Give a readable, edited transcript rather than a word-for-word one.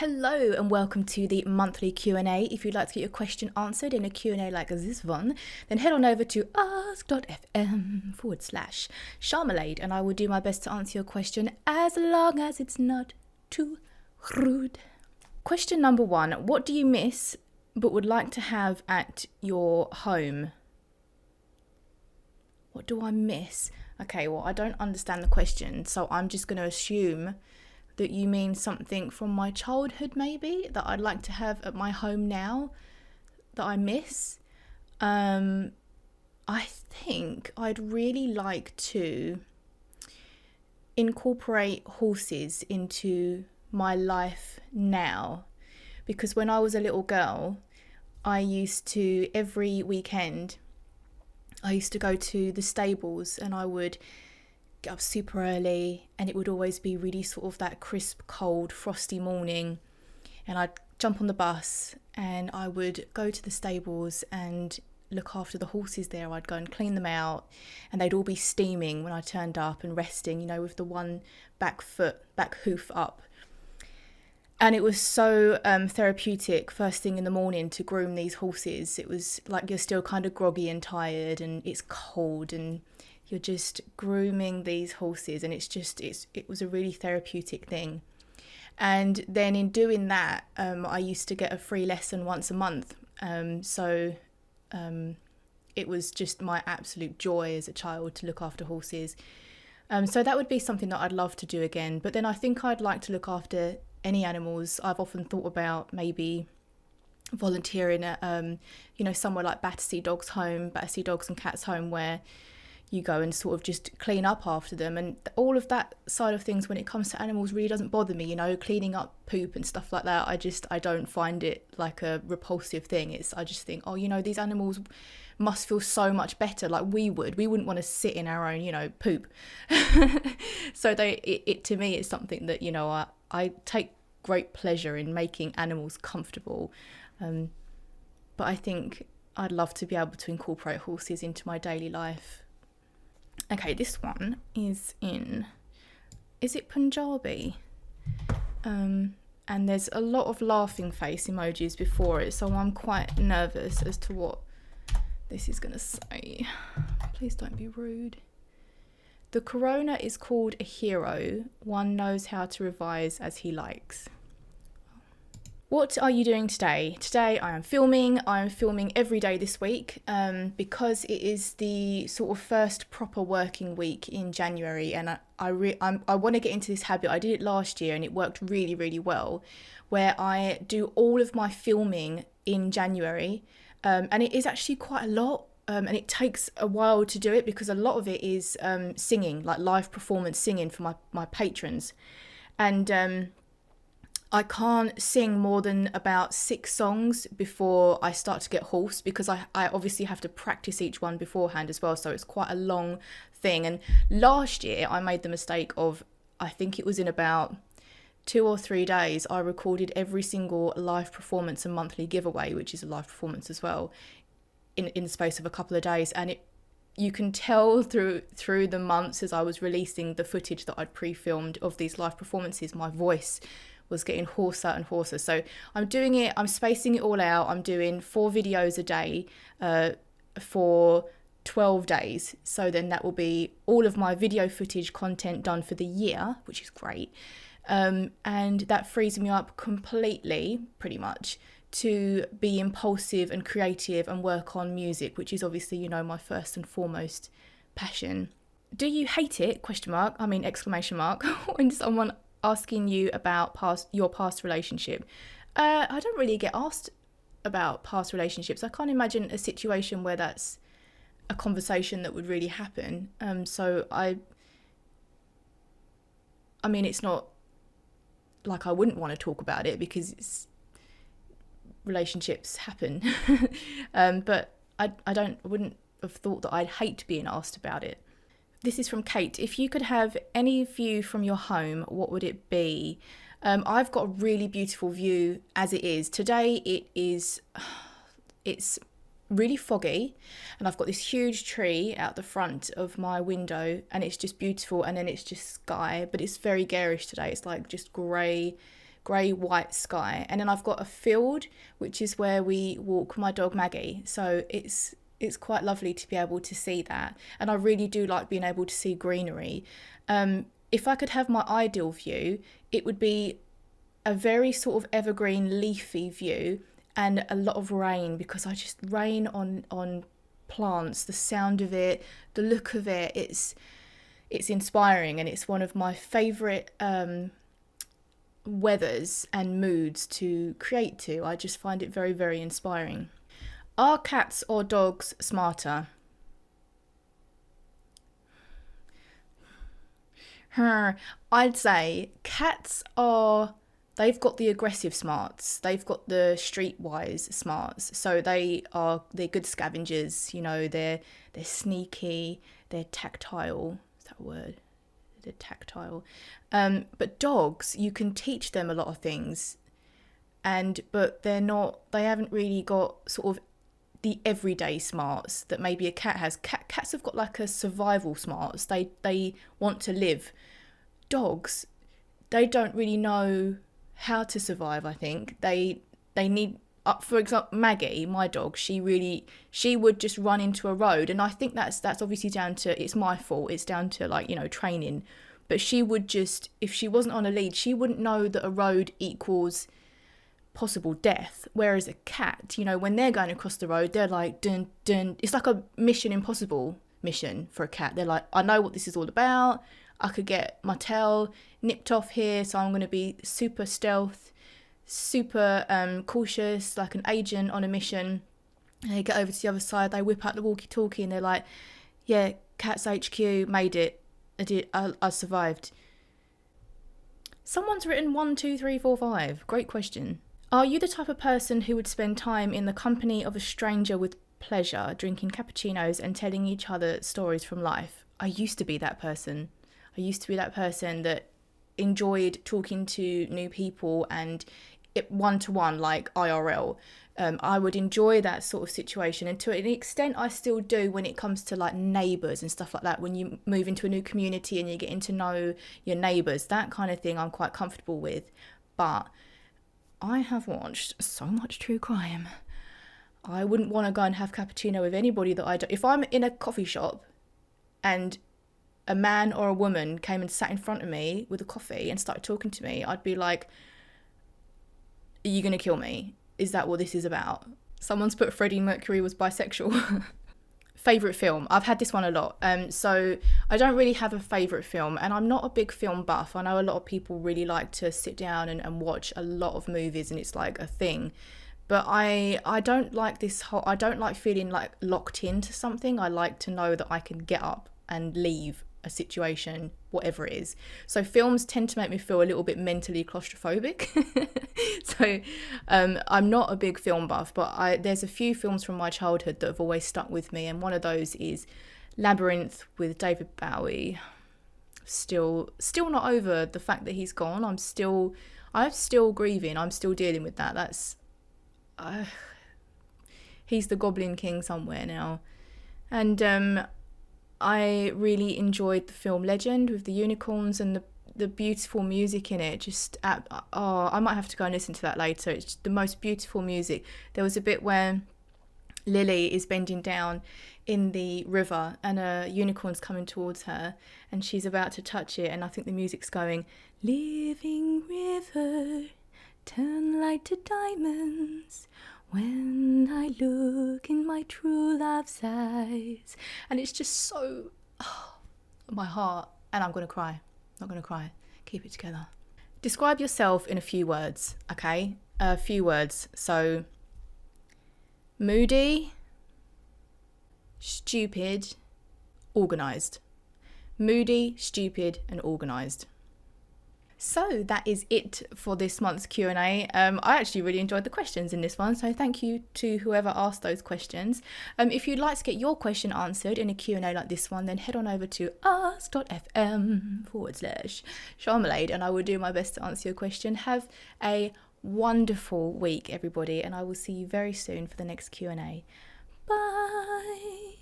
Hello and welcome to the monthly Q&A. If you'd like to get your question answered in a Q&A like this one, then head on over to ask.fm/Sharmalade and I will do my best to answer your question as long as it's not too rude. Question number 1. What do you miss but would like to have at your home? What do I miss? Okay, well, I don't understand the question, so I'm just going to assume that you mean something from my childhood, maybe, that I'd like to have at my home now that I miss. I think I'd really like to incorporate horses into my life now, because when I was a little girl, I used to, every weekend, I used to go to the stables and I would get up super early and it would always be really sort of that crisp, cold, frosty morning, and I'd jump on the bus and I would go to the stables and look after the horses there. I'd go and clean them out and they'd all be steaming when I turned up and resting, you know, with the one back hoof up. And it was so therapeutic first thing in the morning to groom these horses. It was like you're still kind of groggy and tired and it's cold and you're just grooming these horses, and it was a really therapeutic thing. And then in doing that, I used to get a free lesson once a month. So it was just my absolute joy as a child to look after horses. So that would be something that I'd love to do again. But then I think I'd like to look after any animals. I've often thought about maybe volunteering at, somewhere like Battersea Dogs and Cats Home, where you go and sort of just clean up after them, and all of that side of things when it comes to animals really doesn't bother me, cleaning up poop and stuff like that. I don't find it like a repulsive thing. I just think, these animals must feel so much better, like we wouldn't want to sit in our own, poop. So to me, it's something that, I take great pleasure in making animals comfortable. But I think I'd love to be able to incorporate horses into my daily life. Okay, this one is it Punjabi? And there's a lot of laughing face emojis before it, so I'm quite nervous as to what this is going to say. Please don't be rude. The corona is called a hero. One knows how to revise as he likes. What are you doing today? Today I am filming. Every day this week because it is the sort of first proper working week in January, and I want to get into this habit. I did it last year and it worked really, really well, where I do all of my filming in January, and it is actually quite a lot, and it takes a while to do it because a lot of it is singing, like live performance singing for my patrons, and I can't sing more than about 6 songs before I start to get hoarse, because I obviously have to practice each one beforehand as well. So it's quite a long thing. And last year I made the mistake of, I think it was in about 2 or 3 days, I recorded every single live performance and monthly giveaway, which is a live performance as well, in the space of a couple of days. And you can tell through the months as I was releasing the footage that I'd pre-filmed of these live performances, my voice was getting hoarser and hoarser. So I'm spacing it all out. I'm doing 4 videos a day for 12 days. So then that will be all of my video footage content done for the year, which is great. And that frees me up completely, pretty much, to be impulsive and creative and work on music, which is obviously, my first and foremost passion. Do you hate it? ? Exclamation mark. When someone asking you about your past relationship. I don't really get asked about past relationships. I can't imagine a situation where that's a conversation that would really happen. So it's not like I wouldn't want to talk about it, because relationships happen. But I wouldn't have thought that I'd hate being asked about it. This is from Kate. If you could have any view from your home, what would it be? I've got a really beautiful view as it is. Today it's really foggy, and I've got this huge tree out the front of my window, and it's just beautiful, and then it's just sky, but it's very garish today. It's like just grey grey white sky. And then I've got a field, which is where we walk my dog Maggie. So it's quite lovely to be able to see that. And I really do like being able to see greenery. If I could have my ideal view, it would be a very sort of evergreen leafy view and a lot of rain, because I just rain on plants, the sound of it, the look of it, it's inspiring, and it's one of my favourite weathers and moods to create to. I just find it very, very inspiring. Are cats or dogs smarter? I'd say cats they've got the aggressive smarts, they've got the streetwise smarts, so they're good scavengers, you know, they're sneaky, they're tactile. Is that a word? They're tactile. But dogs, you can teach them a lot of things, but they haven't really got sort of the everyday smarts that maybe a cat has. Cats have got like a survival smarts. They want to live. Dogs, they don't really know how to survive. I think they need, for example, Maggie, my dog, she would just run into a road, and I think that's obviously down to, it's my fault, it's down to, like, you know, training, but she would just, if she wasn't on a lead, she wouldn't know that a road equals possible death. Whereas a cat, you know, when they're going across the road, they're like dun dun, it's like a Mission Impossible mission for a cat. They're like, I know what this is all about, I could get my tail nipped off here, so I'm going to be super stealth, super cautious, like an agent on a mission. And they get over to the other side, they whip out the walkie-talkie, and they're like, yeah, Cats HQ, made it, I survived. Someone's written 1, 2, 3, 4, 5. Great question. Are you the type of person who would spend time in the company of a stranger with pleasure, drinking cappuccinos and telling each other stories from life? I used to be that person. I used to be that person that enjoyed talking to new people and one-to-one, like IRL. I would enjoy that sort of situation, and to an extent I still do when it comes to like neighbours and stuff like that. When you move into a new community and you're getting to know your neighbours, that kind of thing I'm quite comfortable with. But I have watched so much true crime. I wouldn't want to go and have cappuccino with anybody that I don't. If I'm in a coffee shop and a man or a woman came and sat in front of me with a coffee and started talking to me, I'd be like, are you going to kill me? Is that what this is about? Someone's put Freddie Mercury was bisexual. Favourite film? I've had this one a lot. So I don't really have a favourite film, and I'm not a big film buff. I know a lot of people really like to sit down and watch a lot of movies, and it's like a thing. But I don't like I don't like feeling like locked into something. I like to know that I can get up and leave a situation, whatever it is. So films tend to make me feel a little bit mentally claustrophobic. So I'm not a big film buff, but there's a few films from my childhood that have always stuck with me, and one of those is Labyrinth with David Bowie. Still not over the fact that he's gone. I'm still grieving. I'm still dealing with that. That's he's the Goblin King somewhere now. And I really enjoyed the film Legend with the unicorns and the beautiful music in it. I might have to go and listen to that later. It's just the most beautiful music. There was a bit where Lily is bending down in the river and a unicorn's coming towards her and she's about to touch it, and I think the music's going, living river, turn light to diamonds, when I look in my true love's eyes. And it's just so, my heart, and I'm going to cry. Not going to cry. Keep it together. Describe yourself in a few words, okay? A few words. So, moody, stupid, organised. Moody, stupid, and organised. So that is it for this month's Q&A. I actually really enjoyed the questions in this one, so thank you to whoever asked those questions. If you'd like to get your question answered in a Q&A like this one, then head on over to ask.fm/Sharmalade, and I will do my best to answer your question. Have a wonderful week, everybody, and I will see you very soon for the next Q&A. Bye!